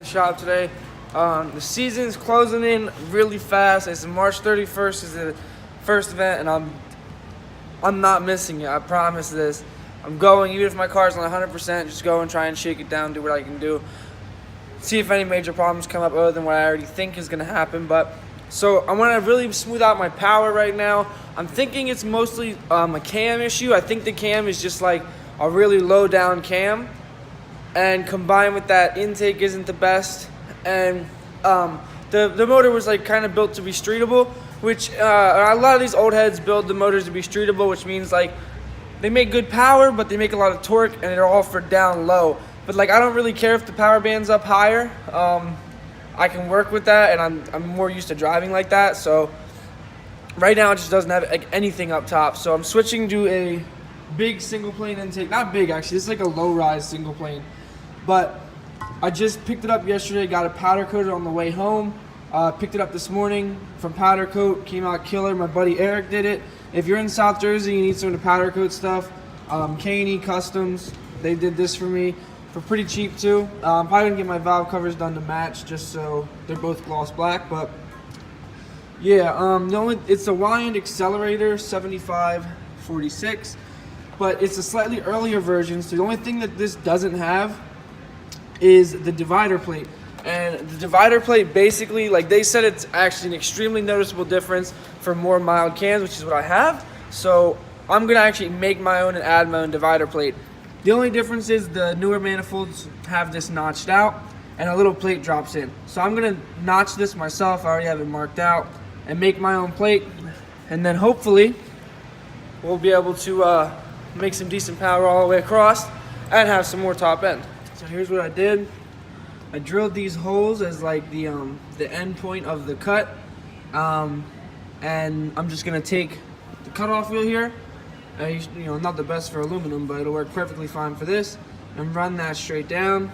Shop today. The season's closing in really fast. It's March 31st is the first event, and I'm not missing it. I promise this. I'm going, even if my car's on 100%, just go and try and shake it down, do what I can do. See if any major problems come up other than what I already think is gonna happen. But so I want to really smooth out my power right now. I'm thinking it's mostly a cam issue. I think the cam is just like a really low down cam, and combined with that, intake isn't the best, and the motor was like kind of built to be streetable, which a lot of these old heads build the motors to be streetable, which means like they make good power, but they make a lot of torque, and they're all for down low. But like I don't really care if the power band's up higher. I can work with that, and I'm more used to driving like that. So right now it just doesn't have like anything up top. So I'm switching to a big single plane intake. Not big actually. This is like a low rise single plane. But I just picked it up yesterday, got it powder coated on the way home. Picked it up this morning from Powder Coat, came out killer. My buddy Eric did it. If you're in South Jersey, you need some of the powder coat stuff. K&E Customs, they did this for me for pretty cheap too. Probably gonna get my valve covers done to match, just so they're both gloss black. But yeah, it's a Wyand Accelerator 7546, but it's a slightly earlier version. So the only thing that this doesn't have is the divider plate. And the divider plate basically, like they said, it's actually an extremely noticeable difference for more mild cans, which is what I have. So I'm gonna actually make my own and add my own divider plate. The only difference is the newer manifolds have this notched out and a little plate drops in. So I'm gonna notch this myself. I already have it marked out, and make my own plate. And then hopefully we'll be able to make some decent power all the way across and have some more top end. So here's what I did. I drilled these holes as like the end point of the cut, and I'm just gonna take the cutoff wheel here. You know, not the best for aluminum, but it'll work perfectly fine for this, and run that straight down.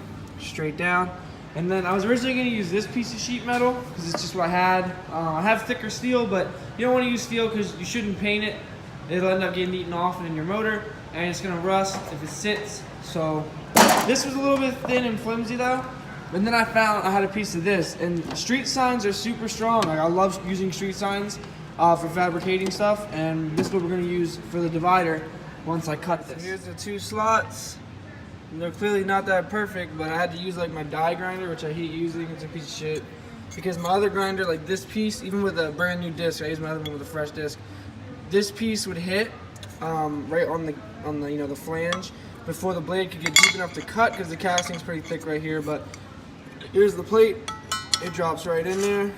And then I was originally gonna use this piece of sheet metal because it's just what I had. I have thicker steel, but you don't want to use steel because you shouldn't paint it. It'll end up getting eaten off in your motor, and it's gonna rust if it sits. So this was a little bit thin and flimsy though. But then I found I had a piece of this, and street signs are super strong. Like I love using street signs for fabricating stuff, and this is what we're gonna use for the divider once I cut this. So here's the two slots. And they're clearly not that perfect, but I had to use like my die grinder, which I hate using. It's a piece of shit. Because my other grinder, like this piece, even with a brand new disc, I use my other one with a fresh disc. This piece would hit right on the the flange before the blade could get deep enough to cut, because the casting's pretty thick right here. But here's the plate. It drops right in there,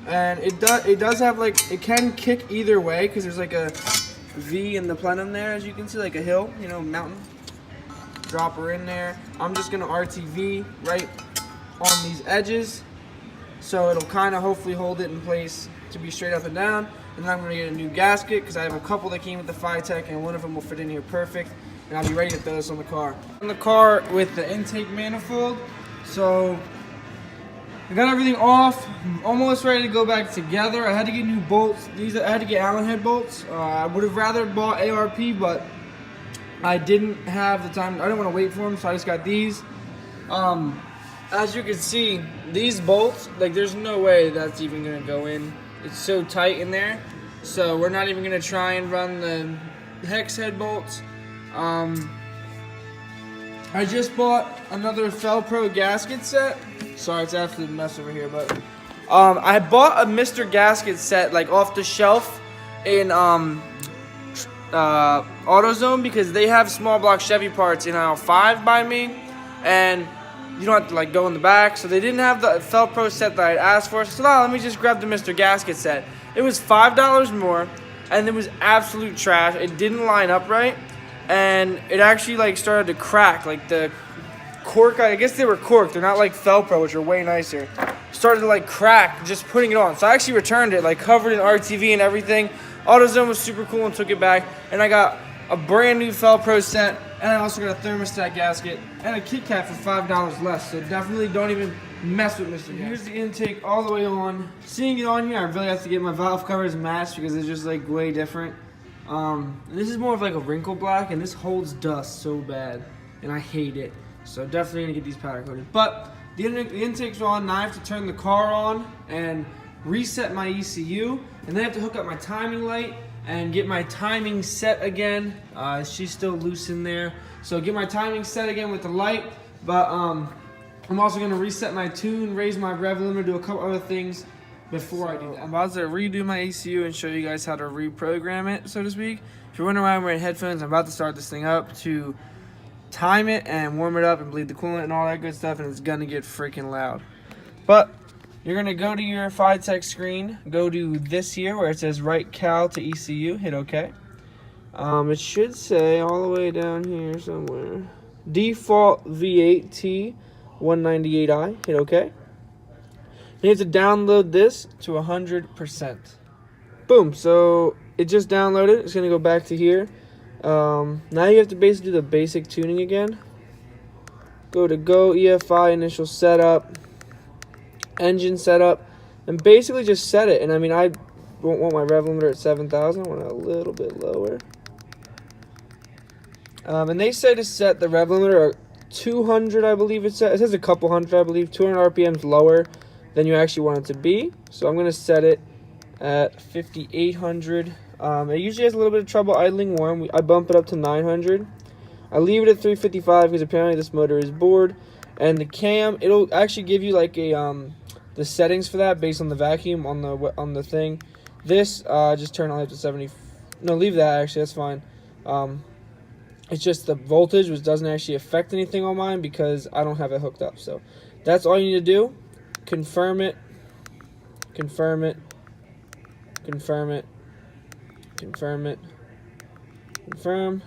and it does have like, it can kick either way because there's like a V in the plenum there, as you can see, like a hill, mountain. Drop her in there. I'm just gonna RTV right on these edges, so it'll kind of hopefully hold it in place to be straight up and down. And then I'm gonna get a new gasket because I have a couple that came with the Phytech, and one of them will fit in here perfect. And I'll be ready to throw this on the car. On the car with the intake manifold. So I got everything off. I'm almost ready to go back together. I had to get new bolts. I had to get Allen head bolts. I would have rather bought ARP, but I didn't have the time. I didn't want to wait for them, so I just got these. As you can see, these bolts, like there's no way that's even gonna go in. It's so tight in there. So we're not even gonna try and run the hex head bolts. I just bought another Felpro gasket set. Sorry, it's absolute mess over here, but I bought a Mr. Gasket set like off the shelf in AutoZone, because they have small block Chevy parts in aisle 5 by me, and you don't have to like go in the back. So they didn't have the Felpro set that I had asked for. So let me just grab the Mr. Gasket set. It was $5 more, and it was absolute trash. It didn't line up right, and it actually like started to crack. Like the cork, I guess they were corked. They're not like Felpro, which are way nicer. Started to like crack just putting it on. So I actually returned it, like covered in RTV and everything. AutoZone was super cool and took it back, and I got a brand new Felpro set, and I also got a thermostat gasket and a Kit Kat for $5 less. So definitely don't even mess with Mr. Gas. Here's the intake all the way on. Seeing it on here, I really have to get my valve covers matched because it's just like way different. This is more of like a wrinkle black, and this holds dust so bad, and I hate it. So definitely gonna get these powder coated. But the intakes are on. Now I have to turn the car on and reset my ECU, and then I have to hook up my timing light and get my timing set again. She's still loose in there, so get my timing set again with the light. But I'm also gonna reset my tune, raise my rev limiter, do a couple other things before I do that. I'm about to redo my ECU and show you guys how to reprogram it, so to speak. If you're wondering why I'm wearing headphones, I'm about to start this thing up to time it and warm it up and bleed the coolant and all that good stuff, and it's gonna get freaking loud. But you're gonna go to your FiTech screen, go to this here where it says write cal to ECU, hit OK. It should say all the way down here somewhere, default V8 T198i, hit OK. You have to download this to 100%. Boom, so it just downloaded. It's gonna go back to here. Now you have to basically do the basic tuning again. Go to Go EFI, initial setup, engine setup, and basically just set it. And I mean, I won't want my rev limiter at 7,000. I want it a little bit lower. And they say to set the rev limiter at 200, I believe it says. It says a couple hundred, I believe. 200 RPMs lower than you actually want it to be. So I'm going to set it at 5,800. It usually has a little bit of trouble idling warm. I bump it up to 900. I leave it at 355 because apparently this motor is bored. And the cam, it'll actually give you like a the settings for that based on the vacuum on the thing. This just turn on to 70. No, leave that actually. That's fine. It's just the voltage, which doesn't actually affect anything on mine because I don't have it hooked up. So that's all you need to do. Confirm it. Confirm it. Confirm it. Confirm it. Confirm.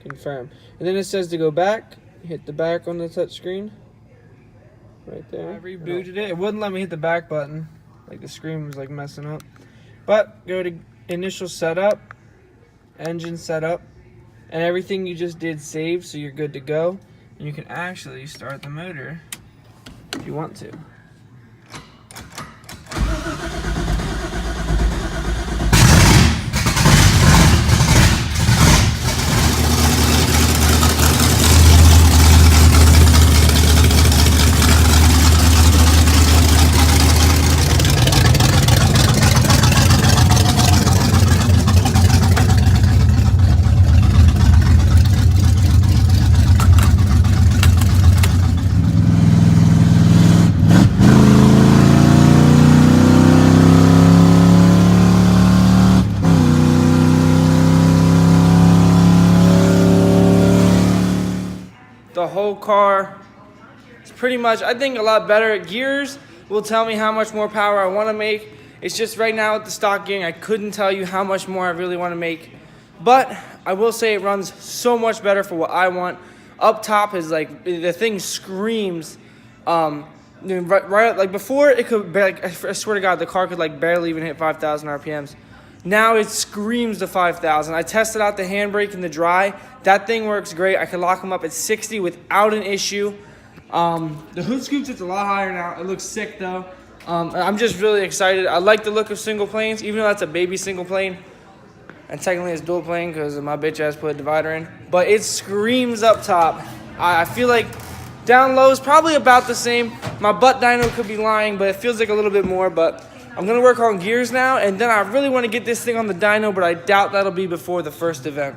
Confirm. And then it says to go back. Hit the back on the touch screen. Right there. I rebooted it. It wouldn't let me hit the back button. Like the screen was like messing up. But go to initial setup, engine setup, and everything you just did save, so you're good to go. And you can actually start the motor if you want to. The whole car is pretty much, I think, a lot better. Gears will tell me how much more power I want to make. It's just right now with the stock gearing, I couldn't tell you how much more I really want to make. But I will say it runs so much better for what I want. Up top is like, the thing screams. Right, like before, it could, like, I swear to God, the car could like barely even hit 5,000 RPMs. Now it screams to 5,000. I tested out the handbrake in the dry. That thing works great. I can lock them up at 60 without an issue. The hood scoops, it's a lot higher now. It looks sick though. I'm just really excited. I like the look of single planes, even though that's a baby single plane. And technically it's dual plane because my bitch ass put a divider in. But it screams up top. I feel like down low is probably about the same. My butt dyno could be lying, but it feels like a little bit more. But I'm going to work on gears now, and then I really want to get this thing on the dyno, but I doubt that'll be before the first event.